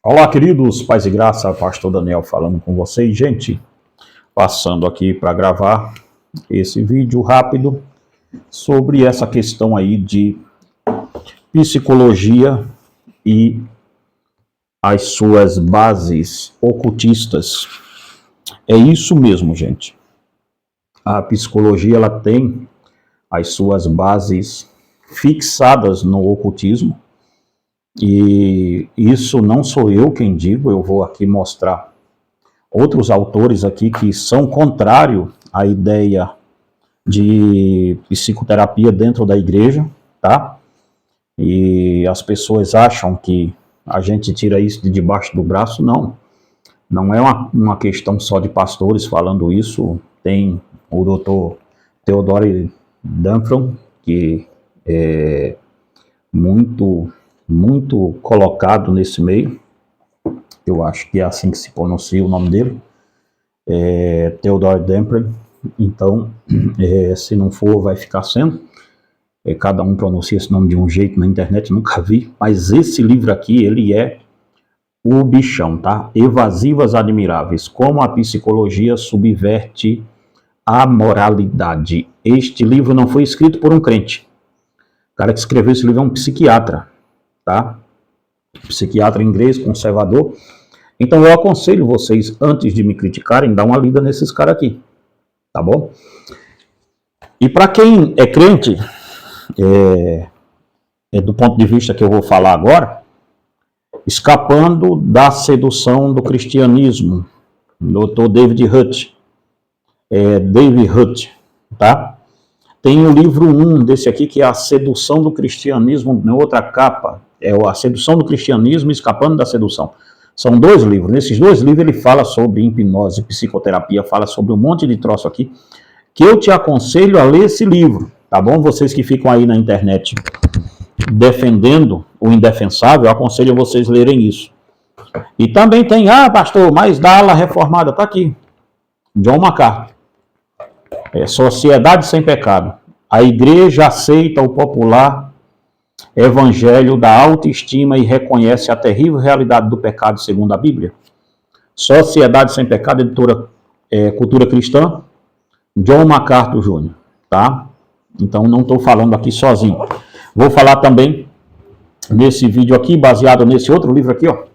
Olá, queridos, paz e graça, pastor Daniel falando com vocês. Gente, passando aqui para gravar esse vídeo rápido sobre essa questão aí de psicologia e as suas bases ocultistas. É isso mesmo, gente. A psicologia, ela tem as suas bases fixadas no ocultismo. E isso não sou eu quem digo, eu vou aqui mostrar outros autores aqui que são contrários à ideia de psicoterapia dentro da igreja, tá? E as pessoas acham que a gente tira isso de debaixo do braço, não. Não é uma questão só de pastores falando isso, tem o doutor Theodore Dunfron, que é muito colocado nesse meio, eu acho que é assim que se pronuncia o nome dele, Theodore Dunfron. Então, se não for, vai ficar sendo, cada um pronuncia esse nome de um jeito na internet, nunca vi, mas esse livro aqui, ele é o bichão, tá? Evasivas Admiráveis, como a psicologia subverte a moralidade. Este livro não foi escrito por um crente, o cara que escreveu esse livro é um psiquiatra, tá? Psiquiatra inglês, conservador. Então eu aconselho vocês, antes de me criticarem, dar uma lida nesses caras aqui, tá bom? E para quem é crente, do ponto de vista que eu vou falar agora, Escapando da Sedução do Cristianismo, Dr. David Hutt, David Hutt, tá? Tem o livro 1 desse aqui, que é A Sedução do Cristianismo, na outra capa, A Sedução do Cristianismo e Escapando da Sedução. São dois livros. Nesses dois livros ele fala sobre hipnose, psicoterapia, fala sobre um monte de troço aqui, que eu te aconselho a ler esse livro, tá bom? Vocês que ficam aí na internet defendendo o indefensável, eu aconselho vocês lerem isso. E também tem, pastor, mas da ala reformada, tá aqui, John MacArthur. Sociedade sem pecado. A igreja aceita o popular evangelho da autoestima e reconhece a terrível realidade do pecado segundo a Bíblia. Sociedade sem pecado, editora Cultura Cristã, John MacArthur Jr., tá? Então não estou falando aqui sozinho. Vou falar também nesse vídeo aqui, baseado nesse outro livro aqui, ó.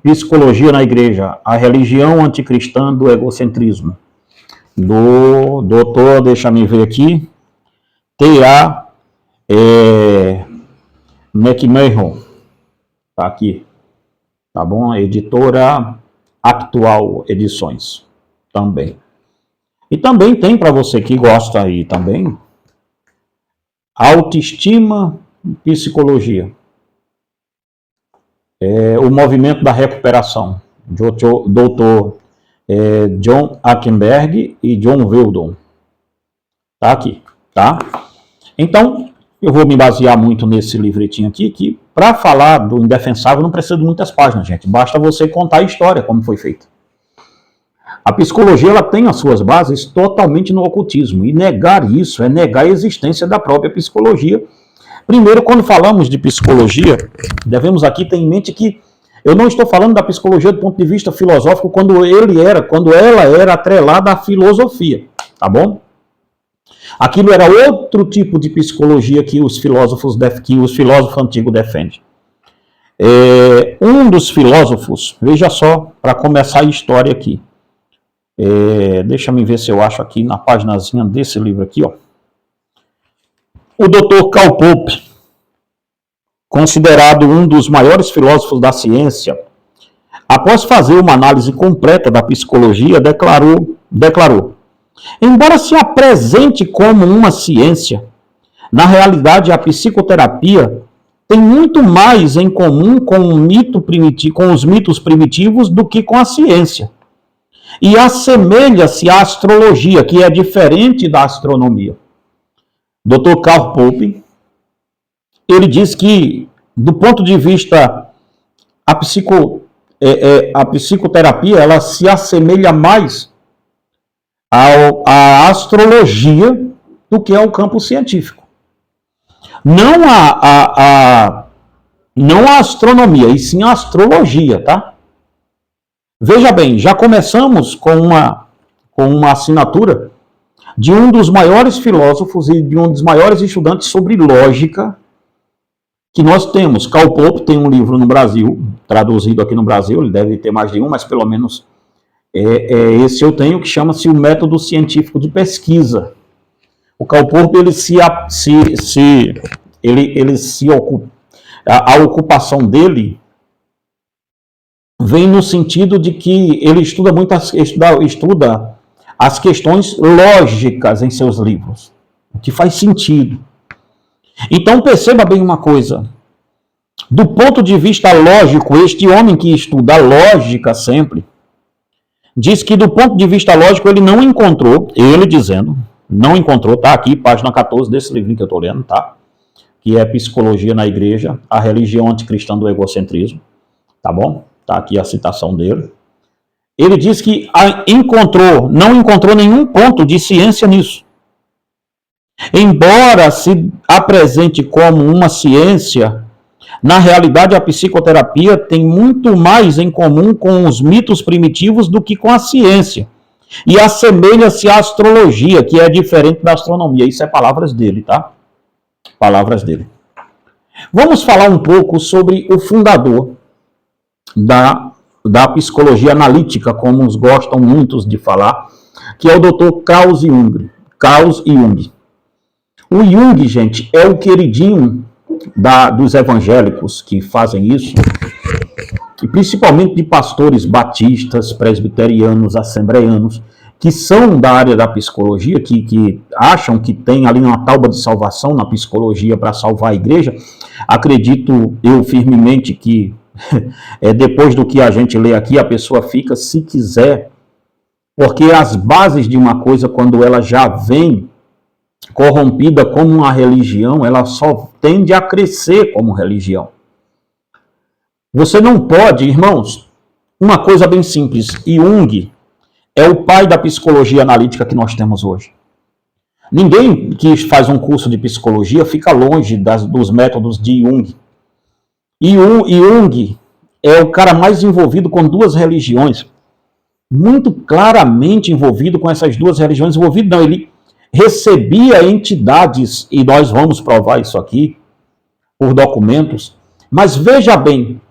Psicologia na Igreja, a religião anticristã do egocentrismo, do doutor, deixa me ver aqui, T.A. McMahon, tá aqui, tá bom? Editora Actual Edições, também. E também tem, para você que gosta aí também, Autoestima e Psicologia. O Movimento da Recuperação, Dr. John Ackenberg e John Weldon. Tá aqui, tá? Então, eu vou me basear muito nesse livretinho aqui, que para falar do indefensável não precisa de muitas páginas, gente. Basta você contar a história, como foi feita. A psicologia, ela tem as suas bases totalmente no ocultismo, e negar isso é negar a existência da própria psicologia. Primeiro, quando falamos de psicologia, devemos aqui ter em mente que eu não estou falando da psicologia do ponto de vista filosófico quando ela era atrelada à filosofia, tá bom? Aquilo era outro tipo de psicologia que os filósofos antigos defendem. Um dos filósofos, veja só, para começar a história aqui, deixa eu ver se eu acho aqui na paginazinha desse livro aqui, ó. O Dr. Karl Popper, considerado um dos maiores filósofos da ciência, após fazer uma análise completa da psicologia, declarou: embora se apresente como uma ciência, na realidade a psicoterapia tem muito mais em comum com os mitos primitivos do que com a ciência. E assemelha-se à astrologia, que é diferente da astronomia. Dr. Karl Popper, ele diz que, do ponto de vista, a psicoterapia, ela se assemelha mais à astrologia do que ao campo científico. Não não a astronomia, e sim a astrologia, tá? Veja bem, já começamos com uma assinatura de um dos maiores filósofos e de um dos maiores estudantes sobre lógica que nós temos. Karl Popper tem um livro no Brasil, traduzido aqui no Brasil, ele deve ter mais de um, mas pelo menos esse eu tenho, que chama-se O Método Científico de Pesquisa. O Karl Popper, a ocupação dele vem no sentido de que ele estuda as questões lógicas em seus livros, o que faz sentido. Então perceba bem uma coisa, do ponto de vista lógico, este homem que estuda a lógica sempre, diz que do ponto de vista lógico ele não encontrou, ele dizendo, não encontrou, tá aqui, página 14 desse livro que eu estou lendo, tá? Que é Psicologia na Igreja, a religião anticristã do egocentrismo, tá bom? Tá aqui a citação dele. Ele diz que não encontrou nenhum ponto de ciência nisso. Embora se apresente como uma ciência, na realidade a psicoterapia tem muito mais em comum com os mitos primitivos do que com a ciência. E assemelha-se à astrologia, que é diferente da astronomia. Isso é palavras dele, tá? Palavras dele. Vamos falar um pouco sobre o fundador da psicologia analítica, como os gostam muitos de falar, que é o Dr. Carl Jung. O Jung, gente, é o queridinho dos evangélicos que fazem isso, e principalmente de pastores batistas, presbiterianos, assembleianos, que são da área da psicologia, que acham que tem ali uma tábua de salvação na psicologia para salvar a igreja. Acredito eu firmemente que depois do que a gente lê aqui, a pessoa fica, se quiser, porque as bases de uma coisa, quando ela já vem corrompida como uma religião, ela só tende a crescer como religião. Você não pode, irmãos, uma coisa bem simples, Jung é o pai da psicologia analítica que nós temos hoje. Ninguém que faz um curso de psicologia fica longe dos métodos de Jung. E Jung é o cara mais envolvido com duas religiões, muito claramente envolvido com essas duas religiões. Ele recebia entidades, e nós vamos provar isso aqui por documentos, mas veja bem,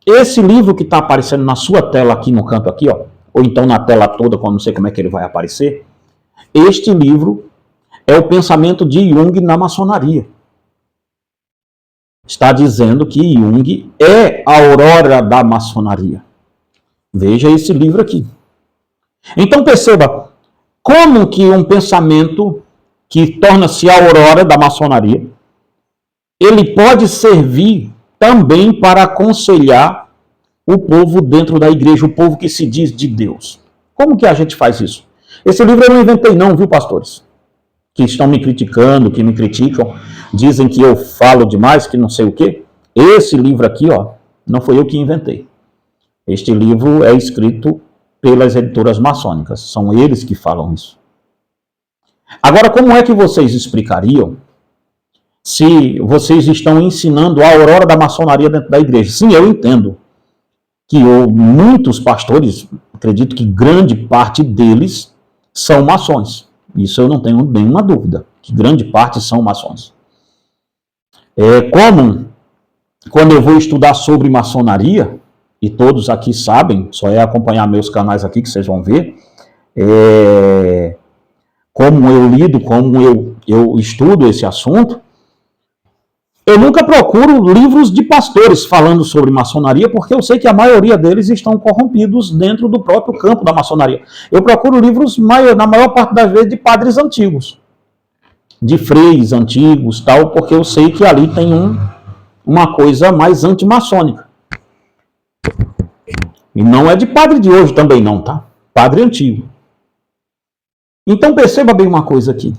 esse livro que está aparecendo na sua tela aqui no canto aqui, ó, ou então na tela toda, quando não sei como é que ele vai aparecer, este livro é o pensamento de Jung na maçonaria. Está dizendo que Jung é a aurora da maçonaria. Veja esse livro aqui. Então perceba, como que um pensamento que torna-se a aurora da maçonaria, ele pode servir também para aconselhar o povo dentro da igreja, o povo que se diz de Deus. Como que a gente faz isso? Esse livro eu não inventei não, viu, pastores? Que estão me criticando, que me criticam, dizem que eu falo demais, que não sei o quê. Esse livro aqui, ó, não foi eu que inventei. Este livro é escrito pelas editoras maçônicas, são eles que falam isso. Agora, como é que vocês explicariam se vocês estão ensinando a aurora da maçonaria dentro da igreja? Sim, eu entendo que muitos pastores, acredito que grande parte deles são maçons. Isso eu não tenho nenhuma dúvida, que grande parte são maçons. Quando eu vou estudar sobre maçonaria, e todos aqui sabem, só é acompanhar meus canais aqui que vocês vão ver, como eu lido, como eu estudo esse assunto, eu nunca procuro livros de pastores falando sobre maçonaria, porque eu sei que a maioria deles estão corrompidos dentro do próprio campo da maçonaria. Eu procuro livros, na maior parte das vezes, de padres antigos, de freis antigos, tal, porque eu sei que ali tem uma coisa mais antimaçônica. E não é de padre de hoje também não, tá? Padre antigo. Então perceba bem uma coisa aqui.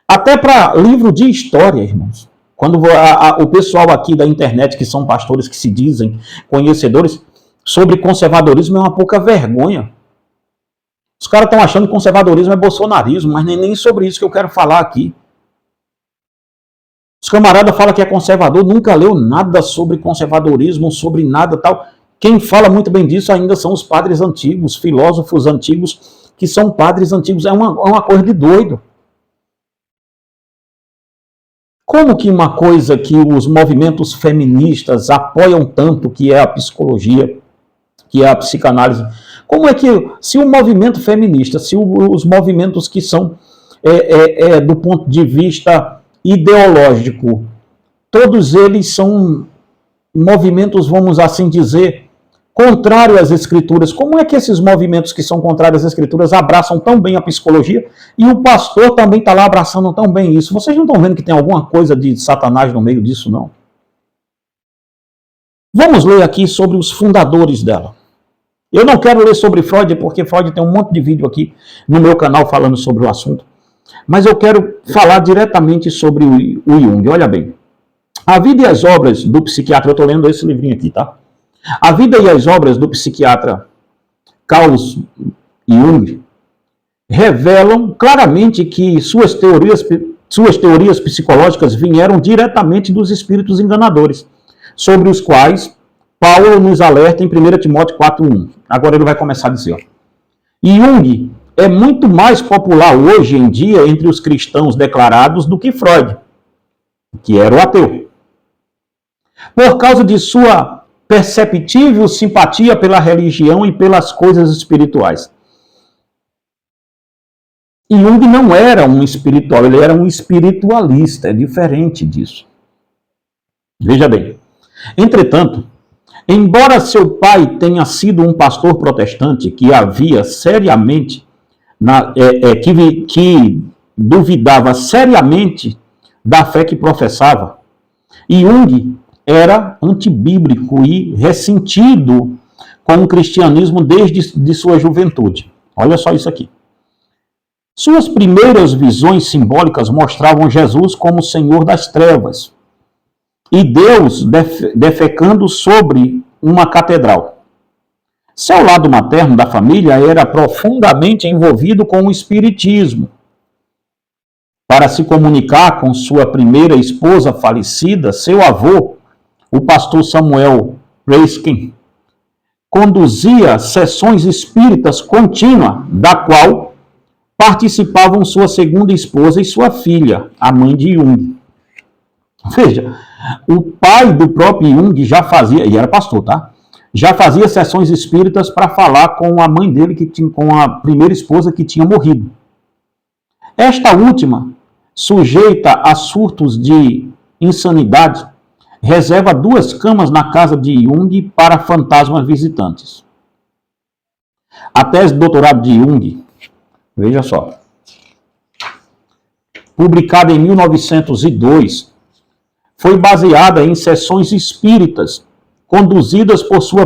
Até para livro de história, irmãos. Quando o pessoal aqui da internet, que são pastores que se dizem conhecedores, sobre conservadorismo é uma pouca vergonha. Os caras estão achando que conservadorismo é bolsonarismo, mas nem sobre isso que eu quero falar aqui. Os camaradas falam que é conservador, nunca leu nada sobre conservadorismo, sobre nada tal. Quem fala muito bem disso ainda são os padres antigos, filósofos antigos, que são padres antigos. É uma coisa de doido. Como que uma coisa que os movimentos feministas apoiam tanto, que é a psicologia, que é a psicanálise, como é que, se o movimento feminista, se os movimentos que são, do ponto de vista ideológico, todos eles são movimentos, vamos assim dizer, contrários às escrituras, como é que esses movimentos que são contrários às escrituras abraçam tão bem a psicologia e o pastor também está lá abraçando tão bem isso? Vocês não estão vendo que tem alguma coisa de Satanás no meio disso, não? Vamos ler aqui sobre os fundadores dela. Eu não quero ler sobre Freud, porque Freud tem um monte de vídeo aqui no meu canal falando sobre o assunto. Mas eu quero falar diretamente sobre o Jung. Olha bem. A vida e as obras do psiquiatra, eu estou lendo esse livrinho aqui, tá? A vida e as obras do psiquiatra Carl Jung revelam claramente que suas teorias psicológicas vieram diretamente dos espíritos enganadores, sobre os quais Paulo nos alerta em 1 Timóteo 4:1. Agora ele vai começar a dizer, ó. Jung é muito mais popular hoje em dia entre os cristãos declarados do que Freud, que era o ateu. Por causa de sua perceptível simpatia pela religião e pelas coisas espirituais. Jung não era um espiritual, ele era um espiritualista, é diferente disso. Veja bem. Entretanto, embora seu pai tenha sido um pastor protestante que havia seriamente, que duvidava seriamente da fé que professava, Jung era antibíblico e ressentido com o cristianismo desde sua juventude. Olha só isso aqui. Suas primeiras visões simbólicas mostravam Jesus como Senhor das trevas e Deus defecando sobre uma catedral. Seu lado materno da família era profundamente envolvido com o espiritismo. Para se comunicar com sua primeira esposa falecida, seu avô, o pastor Samuel Reiskin, conduzia sessões espíritas contínuas, da qual participavam sua segunda esposa e sua filha, a mãe de Jung. Veja, o pai do próprio Jung já fazia, e era pastor, tá? Já fazia sessões espíritas para falar com a mãe dele, com a primeira esposa que tinha morrido. Esta última, sujeita a surtos de insanidade, reserva 2 camas na casa de Jung para fantasmas visitantes. A tese de doutorado de Jung, veja só, publicada em 1902, foi baseada em sessões espíritas conduzida por sua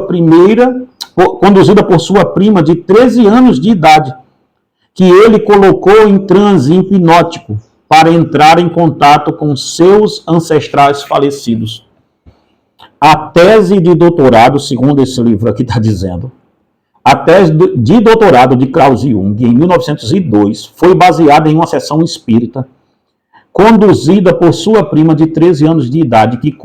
prima de 13 anos de idade, que ele colocou em transe hipnótico para entrar em contato com seus ancestrais falecidos. A tese de doutorado, segundo esse livro aqui está dizendo, a tese de doutorado de Carl Jung, em 1902, foi baseada em uma sessão espírita conduzida por sua prima de 13 anos de idade, que ele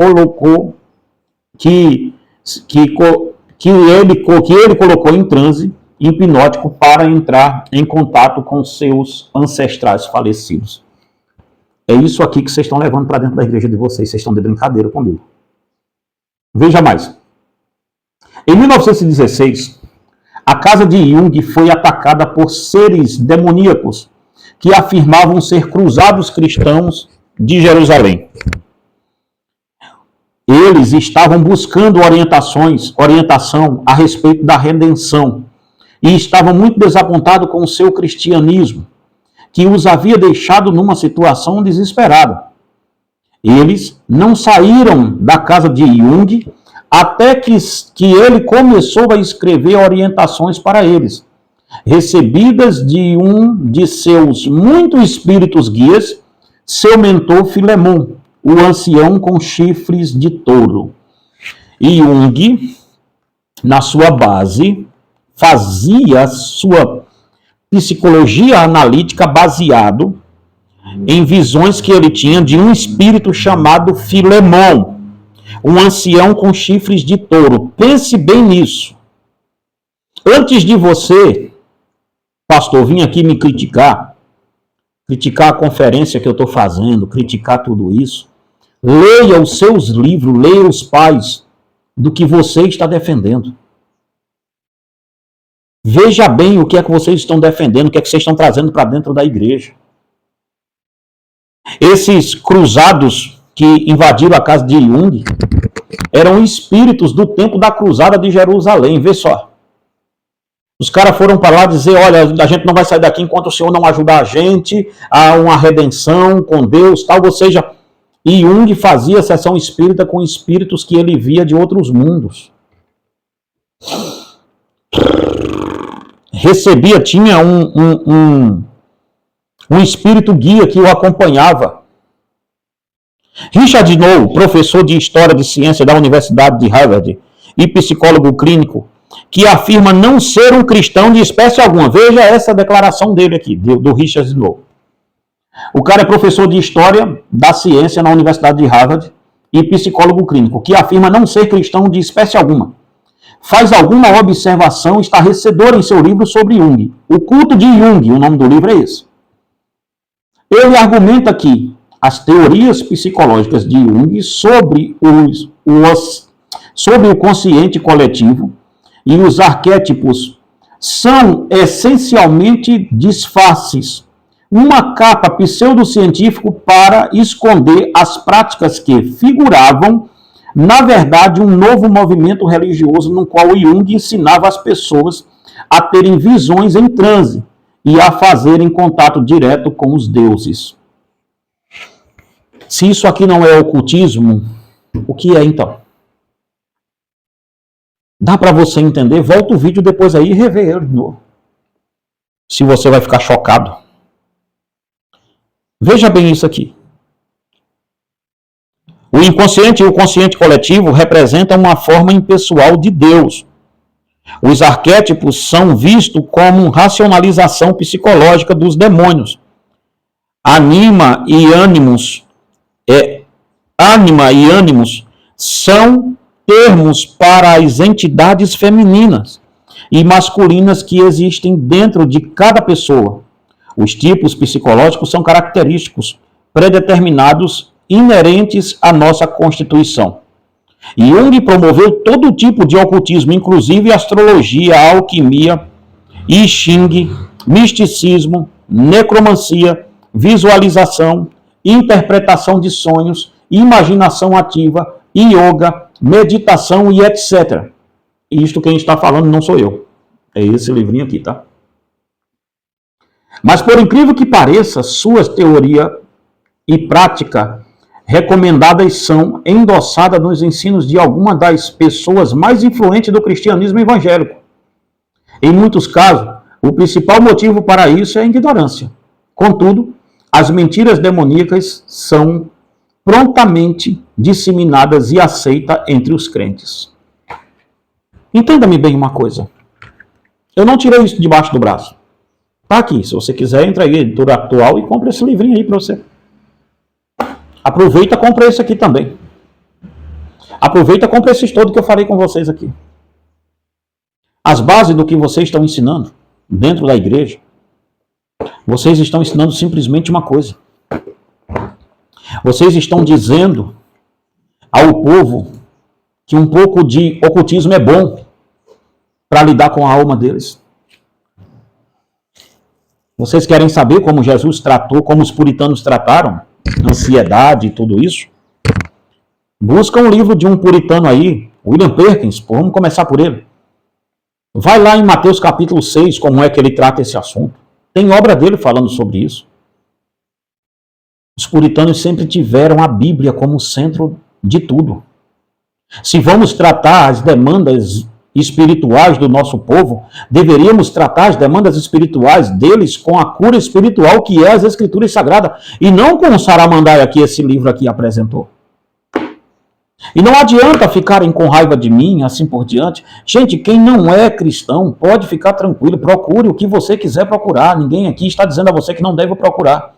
colocou em transe hipnótico para entrar em contato com seus ancestrais falecidos. É isso aqui que vocês estão levando para dentro da igreja de vocês. Vocês estão de brincadeira comigo. Veja mais. Em 1916, a casa de Jung foi atacada por seres demoníacos que afirmavam ser cruzados cristãos de Jerusalém. Eles estavam buscando orientação a respeito da redenção e estavam muito desapontados com o seu cristianismo, que os havia deixado numa situação desesperada. Eles não saíram da casa de Jung até que ele começou a escrever orientações para eles, recebidas de um de seus muitos espíritos guias, seu mentor Filemon, o ancião com chifres de touro. E Jung, na sua base, fazia sua psicologia analítica baseado em visões que ele tinha de um espírito chamado Filemão, um ancião com chifres de touro. Pense bem nisso. Antes de você, pastor, vir aqui me criticar a conferência que eu estou fazendo, criticar tudo isso, leia os seus livros, leia os pais do que você está defendendo. Veja bem o que é que vocês estão defendendo, o que é que vocês estão trazendo para dentro da igreja. Esses cruzados que invadiram a casa de Jung eram espíritos do tempo da cruzada de Jerusalém, vê só. Os caras foram para lá dizer, olha, a gente não vai sair daqui enquanto o Senhor não ajudar a gente a uma redenção com Deus, tal. Ou seja, Jung fazia sessão espírita com espíritos que ele via de outros mundos. Tinha um espírito guia que o acompanhava. Richard Snow, professor de História de Ciência da Universidade de Harvard e psicólogo clínico, que afirma não ser um cristão de espécie alguma. Veja essa declaração dele aqui, do Richard Snow. O cara é professor de História da Ciência na Universidade de Harvard e psicólogo clínico, que afirma não ser cristão de espécie alguma. Faz alguma observação estarrecedora em seu livro sobre Jung. O Culto de Jung, o nome do livro é esse. Ele argumenta que as teorias psicológicas de Jung sobre o consciente coletivo e os arquétipos são essencialmente disfarces, uma capa pseudocientífica para esconder as práticas que figuravam, na verdade, um novo movimento religioso no qual Jung ensinava as pessoas a terem visões em transe e a fazerem contato direto com os deuses. Se isso aqui não é ocultismo, o que é então? Dá para você entender? Volta o vídeo depois aí e revê ele de novo. Se você vai ficar chocado. Veja bem isso aqui. O inconsciente e o consciente coletivo representam uma forma impessoal de Deus. Os arquétipos são vistos como racionalização psicológica dos demônios. Anima e ânimos são termos para as entidades femininas e masculinas que existem dentro de cada pessoa. Os tipos psicológicos são característicos, predeterminados, inerentes à nossa constituição. Jung promoveu todo tipo de ocultismo, inclusive astrologia, alquimia, I Ching, misticismo, necromancia, visualização, interpretação de sonhos, imaginação ativa, yoga, meditação e etc. Isto quem está falando não sou eu. É esse livrinho aqui, tá? Mas por incrível que pareça, suas teoria e prática recomendadas são endossadas nos ensinos de algumas das pessoas mais influentes do cristianismo evangélico. Em muitos casos, o principal motivo para isso é a ignorância. Contudo, as mentiras demoníacas são prontamente disseminadas e aceitas entre os crentes. Entenda-me bem uma coisa. Eu não tirei isso debaixo do braço. Tá aqui. Se você quiser, entra aí, Editora Atual, e compra esse livrinho aí para você. Aproveita e compra esse aqui também. Aproveita e compra esses todos que eu falei com vocês aqui. As bases do que vocês estão ensinando dentro da igreja, vocês estão ensinando simplesmente uma coisa. Vocês estão dizendo ao povo que um pouco de ocultismo é bom para lidar com a alma deles. Vocês querem saber como Jesus tratou, como os puritanos trataram ansiedade e tudo isso? Busca um livro de um puritano aí, William Perkins, vamos começar por ele. Vai lá em Mateus capítulo 6, como é que ele trata esse assunto. Tem obra dele falando sobre isso. Os puritanos sempre tiveram a Bíblia como centro de tudo. Se vamos tratar as demandas espirituais do nosso povo, deveríamos tratar as demandas espirituais deles com a cura espiritual que é as Escrituras Sagradas, e não com o Saramandai aqui, esse livro aqui apresentou. E não adianta ficarem com raiva de mim, assim por diante. Gente, quem não é cristão pode ficar tranquilo, procure o que você quiser procurar. Ninguém aqui está dizendo a você que não deve procurar.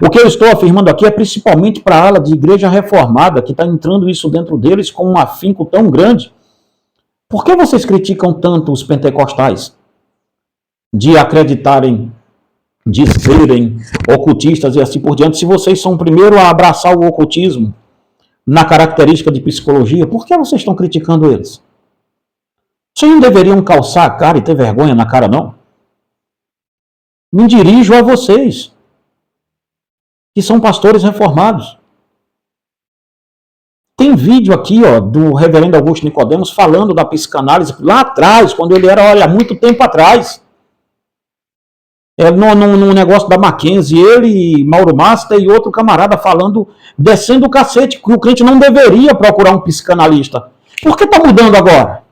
O que eu estou afirmando aqui é principalmente para a ala de igreja reformada, que está entrando isso dentro deles com um afinco tão grande. Por que vocês criticam tanto os pentecostais? De acreditarem, de serem ocultistas e assim por diante, se vocês são o primeiro a abraçar o ocultismo na característica de psicologia, por que vocês estão criticando eles? Vocês não deveriam calçar a cara e ter vergonha na cara, não? Me dirijo a vocês, que são pastores reformados. Tem vídeo aqui, ó, do reverendo Augusto Nicodemos falando da psicanálise lá atrás, quando ele era, olha, há muito tempo atrás. No negócio da Mackenzie, ele, Mauro Master e outro camarada falando, descendo o cacete, que o crente não deveria procurar um psicanalista. Por que está mudando agora?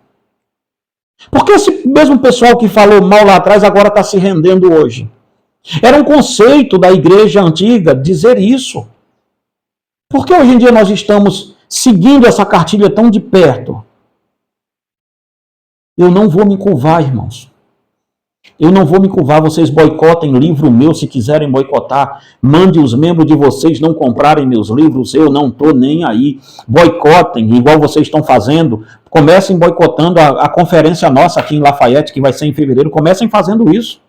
Porque esse mesmo pessoal que falou mal lá atrás agora está se rendendo hoje. Era um conceito da igreja antiga dizer isso. Por que hoje em dia nós estamos seguindo essa cartilha tão de perto? Eu não vou me curvar, irmãos. Eu não vou me curvar. Vocês boicotem livro meu se quiserem boicotar. Mande os membros de vocês não comprarem meus livros. Eu não estou nem aí. Boicotem, igual vocês estão fazendo. Comecem boicotando a conferência nossa aqui em Lafayette, que vai ser em fevereiro. Comecem fazendo isso.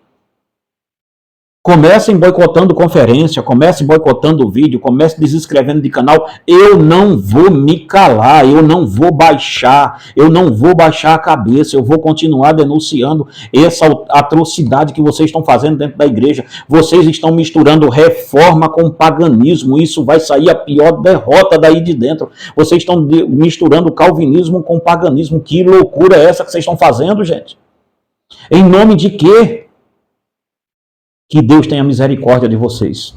Comecem boicotando conferência, comecem boicotando vídeo, comecem desinscrevendo de canal. Eu não vou me calar, eu não vou baixar a cabeça, eu vou continuar denunciando essa atrocidade que vocês estão fazendo dentro da igreja. Vocês estão misturando reforma com paganismo, isso vai sair a pior derrota daí de dentro. Vocês estão misturando calvinismo com paganismo. Que loucura é essa que vocês estão fazendo, gente? Em nome de quê? Que Deus tenha misericórdia de vocês.